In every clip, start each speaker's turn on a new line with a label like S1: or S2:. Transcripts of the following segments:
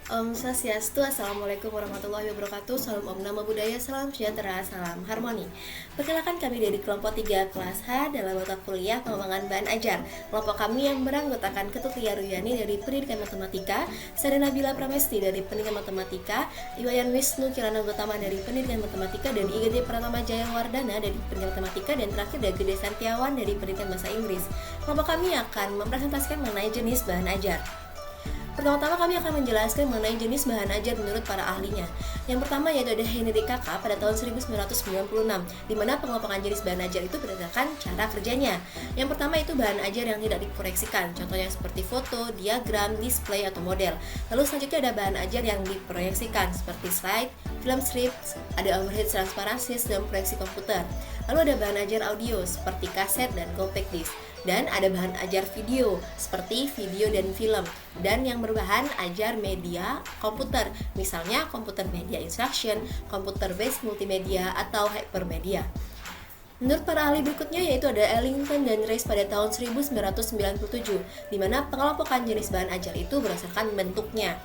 S1: Om Swastiastu, Assalamualaikum warahmatullahi wabarakatuh. Salam Om Namo Buddhaya, salam sejahtera, salam harmoni. Perkenalkan, kami dari kelompok 3 kelas H dalam mata kuliah pengembangan bahan ajar. Kelompok kami yang beranggotakan Ketut Lia Ruyani dari Pendidikan Matematika, Sarina Nabila Pramesti dari Pendidikan Matematika, Iwayan Wisnu Kirana Gotama dari Pendidikan Matematika, dan IGD Pratama Jaya Wardana dari Pendidikan Matematika, dan terakhir dari Gede Santiawan dari Pendidikan Bahasa Inggris. Kelompok kami akan mempresentasikan mengenai jenis bahan ajar. Pertama-tama kami akan menjelaskan mengenai jenis bahan ajar menurut para ahlinya. Yang pertama yaitu ada Henry Kaka pada tahun 1996, di mana pengelompokan jenis bahan ajar itu berdasarkan cara kerjanya. Yang pertama itu bahan ajar yang tidak diproyeksikan, contohnya seperti foto, diagram, display, atau model. Lalu selanjutnya ada bahan ajar yang diproyeksikan, seperti slide, film strip, ada overhead transparansi, dan proyeksi komputer. Lalu ada bahan ajar audio, seperti kaset dan compact disc. Dan ada bahan ajar video, seperti video dan film. Dan yang berbahan ajar media komputer, misalnya komputer media instruction, komputer based multimedia, atau hypermedia. Menurut para ahli berikutnya yaitu ada Ellington dan Reis pada tahun 1997, di mana pengelompokan jenis bahan ajar itu berdasarkan bentuknya.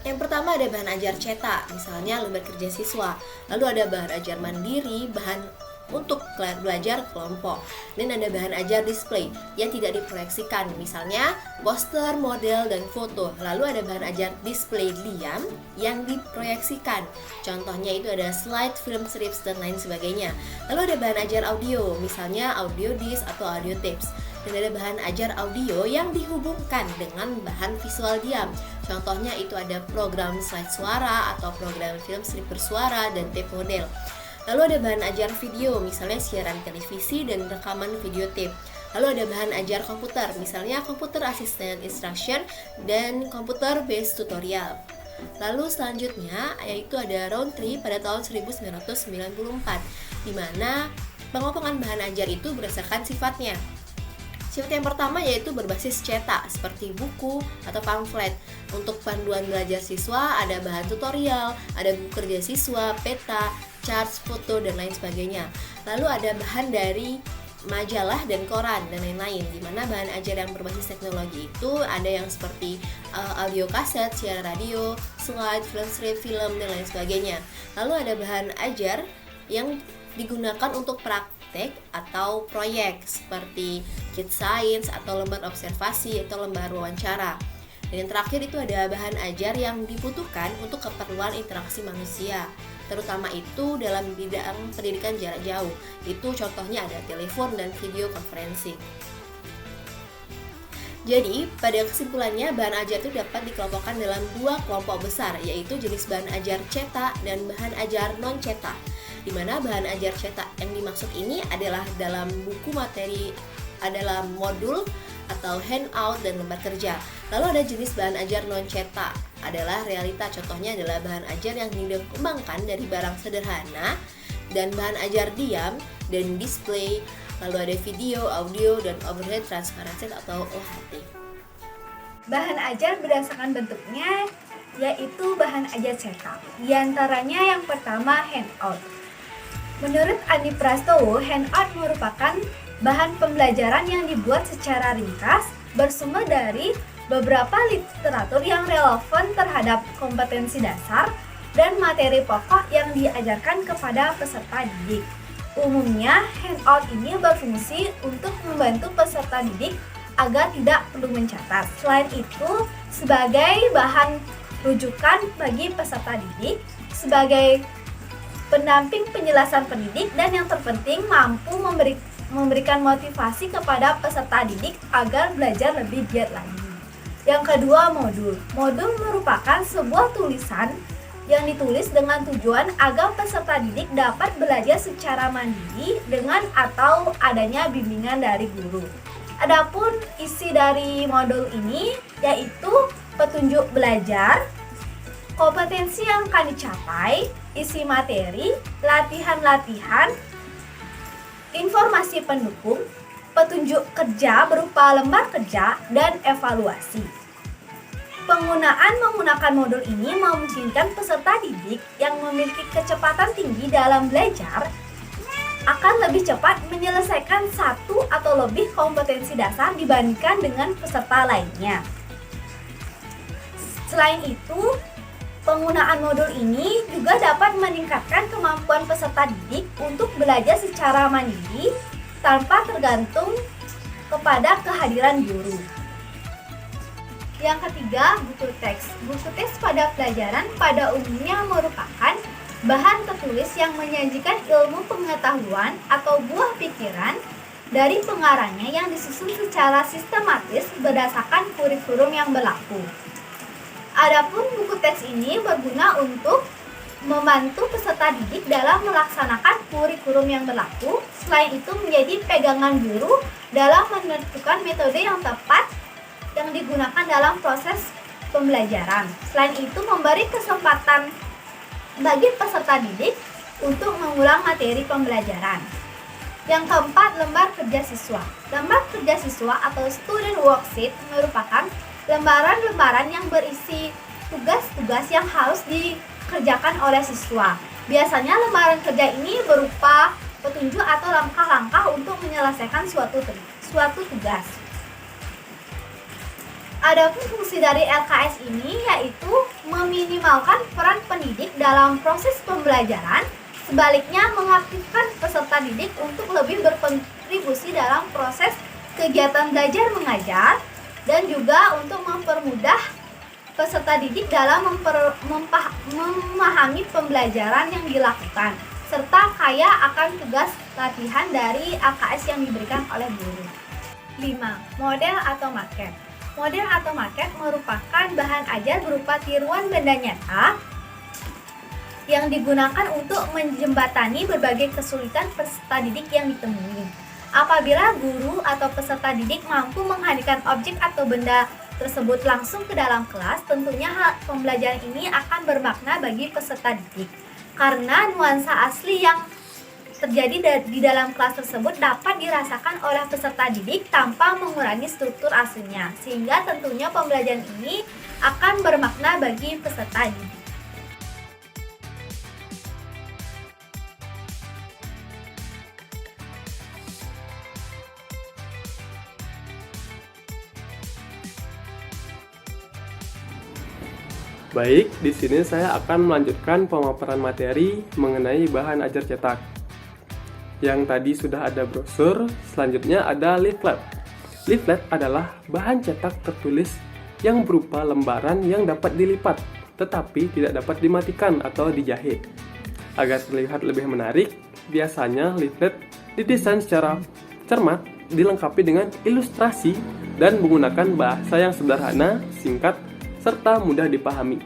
S1: Yang pertama ada bahan ajar cetak, misalnya lembar kerja siswa. Lalu ada bahan ajar mandiri, bahan untuk belajar kelompok, dan ada bahan ajar display yang tidak diproyeksikan, misalnya poster, model, dan foto. Lalu ada bahan ajar display diam yang diproyeksikan, contohnya itu ada slide, film strips, dan lain sebagainya. Lalu ada bahan ajar audio, misalnya audio disc atau audio tapes. Dan ada bahan ajar audio yang dihubungkan dengan bahan visual diam, contohnya itu ada program slide suara atau program film strip bersuara dan tape model. Lalu ada bahan ajar video, misalnya siaran televisi dan rekaman video tape. Lalu ada bahan ajar komputer, misalnya komputer assistant instruction dan komputer based tutorial. Lalu selanjutnya yaitu ada Rowntree pada tahun 1994, di mana pengelompokan bahan ajar itu berdasarkan sifatnya. Sifat yang pertama yaitu berbasis cetak, seperti buku atau pamflet. Untuk panduan belajar siswa ada bahan tutorial, ada buku kerja siswa, peta, charts, foto, dan lain sebagainya. Lalu ada bahan dari majalah dan koran dan lain-lain, di mana bahan ajar yang berbasis teknologi itu ada yang seperti audio kaset, siaran radio, slide, film strip, film, dan lain sebagainya. Lalu ada bahan ajar yang digunakan untuk praktek atau proyek seperti kit science atau lembar observasi atau lembar wawancara. Dan yang terakhir itu ada bahan ajar yang dibutuhkan untuk keperluan interaksi manusia, terutama itu dalam bidang pendidikan jarak jauh. Itu contohnya ada telepon dan video conferencing. Jadi, pada kesimpulannya bahan ajar itu dapat dikelompokkan dalam 2 kelompok besar, yaitu jenis bahan ajar cetak dan bahan ajar non-cetak. Di mana bahan ajar cetak yang dimaksud ini adalah dalam buku materi, adalah modul atau handout dan lembar kerja. Lalu ada jenis bahan ajar non-cetak, adalah realita, contohnya adalah bahan ajar yang dikembangkan dari barang sederhana, dan bahan ajar diam dan display. Lalu ada video, audio, dan overhead transparansi atau OHT.
S2: Bahan ajar berdasarkan bentuknya yaitu bahan ajar cetak. Di antaranya yang pertama handout. Menurut Andi Prastowo, handout merupakan bahan pembelajaran yang dibuat secara ringkas, bersumber dari beberapa literatur yang relevan terhadap kompetensi dasar dan materi pokok yang diajarkan kepada peserta didik. Umumnya, handout ini berfungsi untuk membantu peserta didik agar tidak perlu mencatat. Selain itu, sebagai bahan rujukan bagi peserta didik, sebagai pendamping penjelasan pendidik, dan yang terpenting mampu memberikan motivasi kepada peserta didik agar belajar lebih giat lagi. Yang kedua, modul. Modul merupakan sebuah tulisan yang ditulis dengan tujuan agar peserta didik dapat belajar secara mandiri dengan atau adanya bimbingan dari guru. Adapun isi dari modul ini yaitu petunjuk belajar, kompetensi yang akan dicapai, isi materi, latihan-latihan, informasi pendukung, petunjuk kerja berupa lembar kerja, dan evaluasi. Menggunakan modul ini memungkinkan peserta didik yang memiliki kecepatan tinggi dalam belajar akan lebih cepat menyelesaikan satu atau lebih kompetensi dasar dibandingkan dengan peserta lainnya. Selain itu, penggunaan modul ini juga dapat meningkatkan kemampuan peserta didik untuk belajar secara mandiri tanpa tergantung kepada kehadiran guru. Yang ketiga, buku teks. Buku teks pada pelajaran pada umumnya merupakan bahan tertulis yang menyajikan ilmu pengetahuan atau buah pikiran dari pengarangnya yang disusun secara sistematis berdasarkan kurikulum yang berlaku. Adapun buku teks ini berguna untuk membantu peserta didik dalam melaksanakan kurikulum yang berlaku. Selain itu menjadi pegangan guru dalam menentukan metode yang tepat yang digunakan dalam proses pembelajaran. Selain itu memberi kesempatan bagi peserta didik untuk mengulang materi pembelajaran. Yang keempat, lembar kerja siswa. Lembar kerja siswa atau student worksheet merupakan lembaran-lembaran yang berisi tugas-tugas yang harus dikerjakan oleh siswa. Biasanya lembaran kerja ini berupa petunjuk atau langkah-langkah untuk menyelesaikan suatu tugas. Adapun fungsi dari LKS ini yaitu meminimalkan peran pendidik dalam proses pembelajaran, sebaliknya mengaktifkan peserta didik untuk lebih berkontribusi dalam proses kegiatan belajar mengajar, dan juga untuk mempermudah peserta didik dalam memahami pembelajaran yang dilakukan, serta kaya akan tugas latihan dari AKS yang diberikan oleh guru. 5. Model atau maket. Model atau maket merupakan bahan ajar berupa tiruan benda nyata yang digunakan untuk menjembatani berbagai kesulitan peserta didik yang ditemui. Apabila guru atau peserta didik mampu menghadirkan objek atau benda tersebut langsung ke dalam kelas, tentunya hal pembelajaran ini akan bermakna bagi peserta didik. Karena nuansa asli yang terjadi di dalam kelas tersebut dapat dirasakan oleh peserta didik tanpa mengurangi struktur aslinya, sehingga tentunya pembelajaran ini akan bermakna bagi peserta didik.
S3: Baik, di sini saya akan melanjutkan pemaparan materi mengenai bahan ajar cetak. Yang tadi sudah ada brosur, selanjutnya ada leaflet. Leaflet adalah bahan cetak tertulis yang berupa lembaran yang dapat dilipat, tetapi tidak dapat dimatikan atau dijahit. Agar terlihat lebih menarik, biasanya leaflet didesain secara cermat, dilengkapi dengan ilustrasi, dan menggunakan bahasa yang sederhana, singkat, serta mudah dipahami.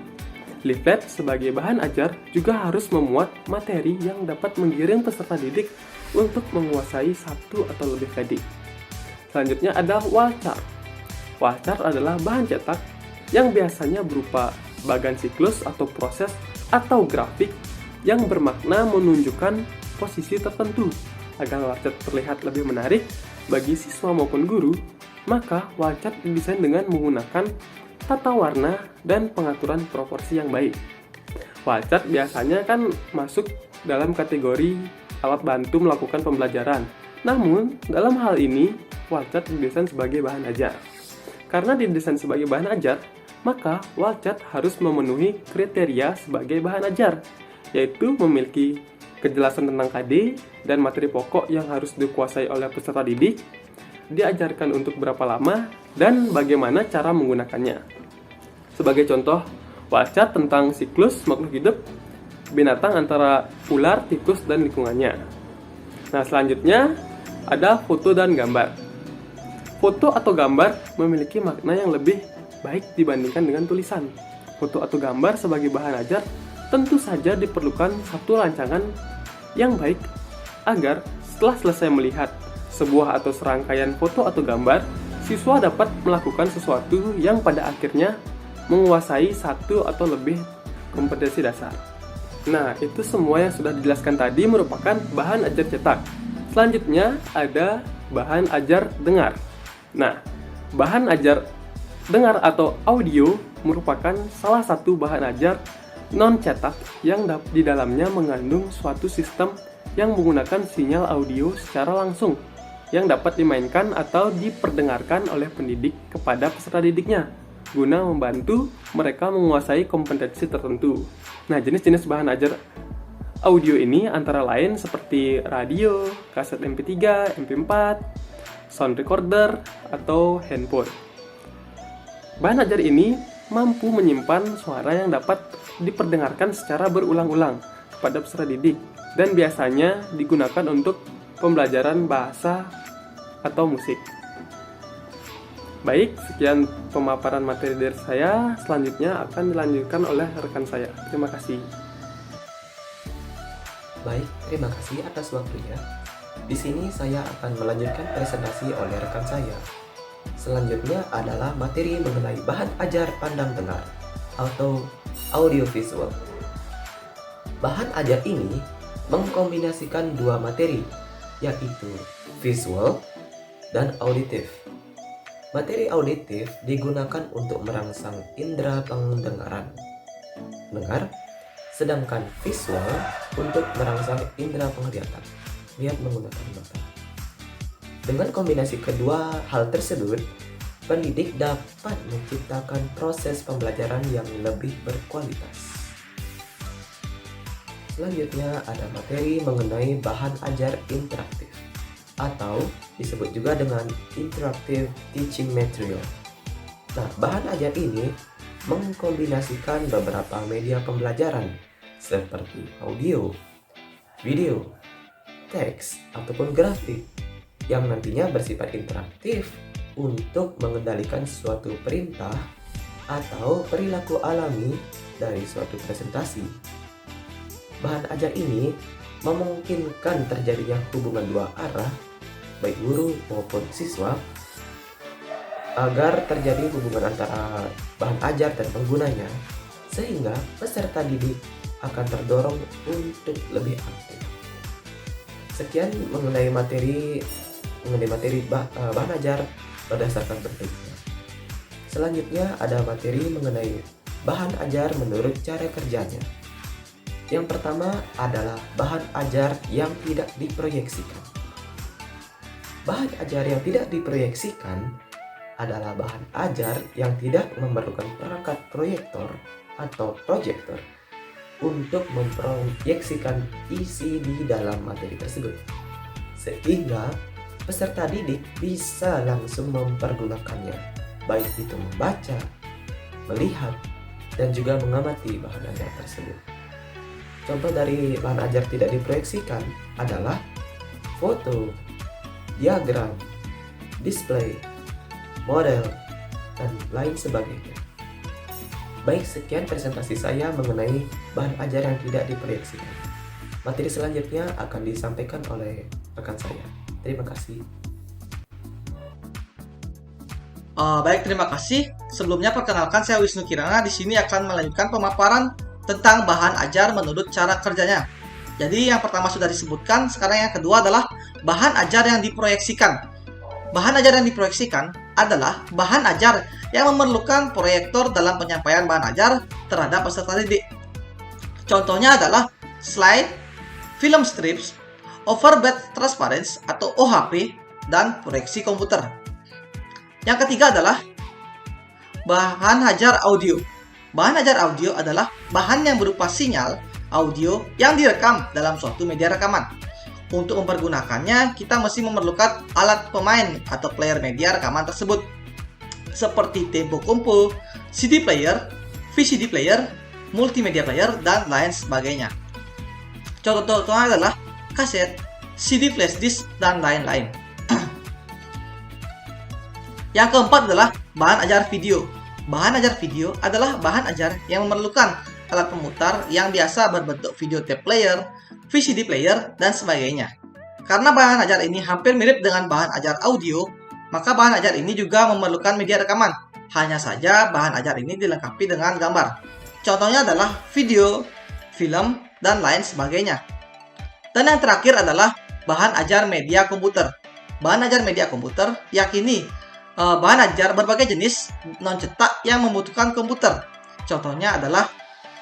S3: Leaflet sebagai bahan ajar juga harus memuat materi yang dapat menggiring peserta didik untuk menguasai satu atau lebih kredit. Selanjutnya ada wall chart. Wall chart adalah bahan cetak yang biasanya berupa bagan siklus atau proses atau grafik yang bermakna menunjukkan posisi tertentu. Agar wall chart terlihat lebih menarik bagi siswa maupun guru, maka wall chart didesain dengan menggunakan tata warna dan pengaturan proporsi yang baik. Wall chart biasanya kan masuk dalam kategori alat bantu melakukan pembelajaran. Namun, dalam hal ini, wall chart didesain sebagai bahan ajar. Karena didesain sebagai bahan ajar, maka wall chart harus memenuhi kriteria sebagai bahan ajar, yaitu memiliki kejelasan tentang KD dan materi pokok yang harus dikuasai oleh peserta didik, diajarkan untuk berapa lama, dan bagaimana cara menggunakannya. Sebagai contoh, wall chart tentang siklus makhluk hidup binatang antara ular, tikus, dan lingkungannya. Nah, selanjutnya ada foto dan gambar. Foto atau gambar memiliki makna yang lebih baik dibandingkan dengan tulisan. Foto atau gambar sebagai bahan ajar tentu saja diperlukan satu rancangan yang baik agar setelah selesai melihat sebuah atau serangkaian foto atau gambar, siswa dapat melakukan sesuatu yang pada akhirnya menguasai satu atau lebih kompetensi dasar. Nah, itu semua yang sudah dijelaskan tadi merupakan bahan ajar cetak. Selanjutnya ada bahan ajar dengar. Nah, bahan ajar dengar atau audio merupakan salah satu bahan ajar non-cetak yang di dalamnya mengandung suatu sistem yang menggunakan sinyal audio secara langsung yang dapat dimainkan atau diperdengarkan oleh pendidik kepada peserta didiknya. guna membantu mereka menguasai kompetensi tertentu. Nah, jenis-jenis bahan ajar audio ini antara lain seperti radio, kaset MP3, MP4, sound recorder, atau handphone. Bahan ajar ini mampu menyimpan suara yang dapat diperdengarkan secara berulang-ulang pada peserta didik dan biasanya digunakan untuk pembelajaran bahasa atau musik. Baik, sekian pemaparan materi dari saya. Selanjutnya akan dilanjutkan oleh rekan saya. Terima kasih.
S4: Baik, terima kasih atas waktunya. Di sini saya akan melanjutkan presentasi oleh rekan saya. Selanjutnya adalah materi mengenai bahan ajar pandang dengar atau audiovisual. Bahan ajar ini mengkombinasikan dua materi, yaitu visual dan auditif. Materi auditif digunakan untuk merangsang indera pendengaran, dengar, sedangkan visual untuk merangsang indera penglihatan, lihat menggunakan mata. Dengan kombinasi kedua hal tersebut, pendidik dapat menciptakan proses pembelajaran yang lebih berkualitas. Selanjutnya ada materi mengenai bahan ajar interaktif atau disebut juga dengan interactive teaching material. Nah, bahan ajar ini mengkombinasikan beberapa media pembelajaran seperti audio, video, teks, ataupun grafik yang nantinya bersifat interaktif untuk mengendalikan suatu perintah atau perilaku alami dari suatu presentasi. Bahan ajar ini memungkinkan terjadinya hubungan dua arah, baik guru maupun siswa, agar terjadi hubungan antara bahan ajar dan penggunanya, sehingga peserta didik akan terdorong untuk lebih aktif. Sekian mengenai materi bahan ajar berdasarkan bentuknya. Selanjutnya ada materi mengenai bahan ajar menurut cara kerjanya. Yang pertama adalah bahan ajar yang tidak diproyeksikan. Bahan ajar yang tidak diproyeksikan adalah bahan ajar yang tidak memerlukan perangkat proyektor atau proyektor untuk memproyeksikan isi di dalam materi tersebut, sehingga peserta didik bisa langsung mempergunakannya, baik itu membaca, melihat, dan juga mengamati bahan ajar tersebut. Contoh dari bahan ajar tidak diproyeksikan adalah foto, diagram, display, model, dan lain sebagainya. Baik, sekian presentasi saya mengenai bahan ajar yang tidak diproyeksikan. Materi selanjutnya akan disampaikan oleh rekan saya. Terima kasih.
S5: Baik, terima kasih. Sebelumnya perkenalkan, saya Wisnu Kirana. Di sini akan melanjutkan pemaparan tentang bahan ajar menurut cara kerjanya. Jadi yang pertama sudah disebutkan, sekarang yang kedua adalah bahan ajar yang diproyeksikan. Bahan ajar yang diproyeksikan adalah bahan ajar yang memerlukan proyektor dalam penyampaian bahan ajar terhadap peserta didik. Contohnya adalah slide, film strips, overhead transparency atau OHP, dan proyeksi komputer. Yang ketiga adalah bahan ajar audio. Bahan ajar audio adalah bahan yang berupa sinyal audio yang direkam dalam suatu media rekaman. Untuk mempergunakannya, kita mesti memerlukan alat pemain atau player media rekaman tersebut, seperti tempo kompo, CD player, VCD player, multimedia player, dan lain sebagainya. Contoh-contohnya adalah kaset, CD flash disk, dan lain-lain. Yang keempat adalah bahan ajar video. Bahan ajar video adalah bahan ajar yang memerlukan alat pemutar yang biasa berbentuk video tape player, VCD player, dan sebagainya. Karena bahan ajar ini hampir mirip dengan bahan ajar audio, maka bahan ajar ini juga memerlukan media rekaman. Hanya saja bahan ajar ini dilengkapi dengan gambar. Contohnya adalah video, film, dan lain sebagainya. Dan yang terakhir adalah bahan ajar media komputer. Bahan ajar media komputer yakini bahan ajar berbagai jenis non-cetak yang membutuhkan komputer. Contohnya adalah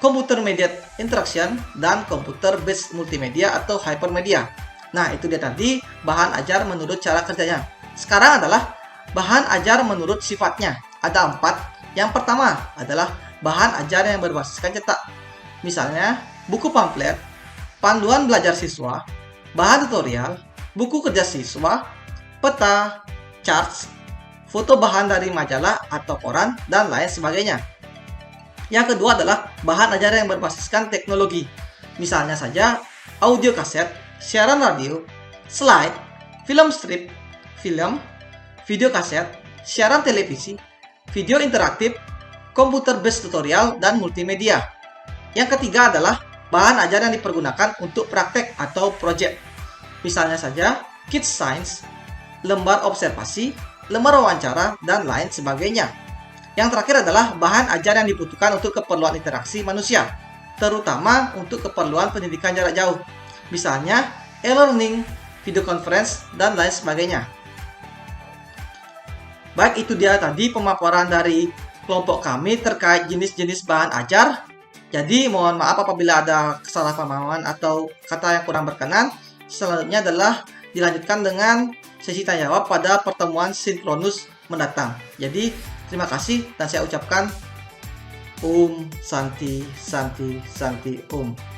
S5: computer mediated interaction dan computer based multimedia atau hypermedia. Nah, itu dia tadi bahan ajar menurut cara kerjanya. Sekarang adalah bahan ajar menurut sifatnya. Ada 4, Yang pertama adalah bahan ajar yang berbasiskan cetak. Misalnya, buku pamflet, panduan belajar siswa, bahan tutorial, buku kerja siswa, peta, charts, foto bahan dari majalah atau koran, dan lain sebagainya. Yang kedua adalah bahan ajar yang berbasiskan teknologi. Misalnya saja, audio kaset, siaran radio, slide, film strip, film, video kaset, siaran televisi, video interaktif, komputer based tutorial, dan multimedia. Yang ketiga adalah bahan ajar yang dipergunakan untuk praktek atau proyek. Misalnya saja, Kids Science, lembar observasi, lembar wawancara, dan lain sebagainya. Yang terakhir adalah bahan ajar yang dibutuhkan untuk keperluan interaksi manusia, terutama untuk keperluan pendidikan jarak jauh. Misalnya, e-learning, video conference, dan lain sebagainya. Baik, itu dia tadi pemaparan dari kelompok kami terkait jenis-jenis bahan ajar. Jadi, mohon maaf apabila ada kesalahpahaman atau kata yang kurang berkenan. Selanjutnya adalah dilanjutkan dengan sesi tanya jawab pada pertemuan sinkronus mendatang. Jadi, terima kasih dan saya ucapkan Om Santi Santi Santi Om.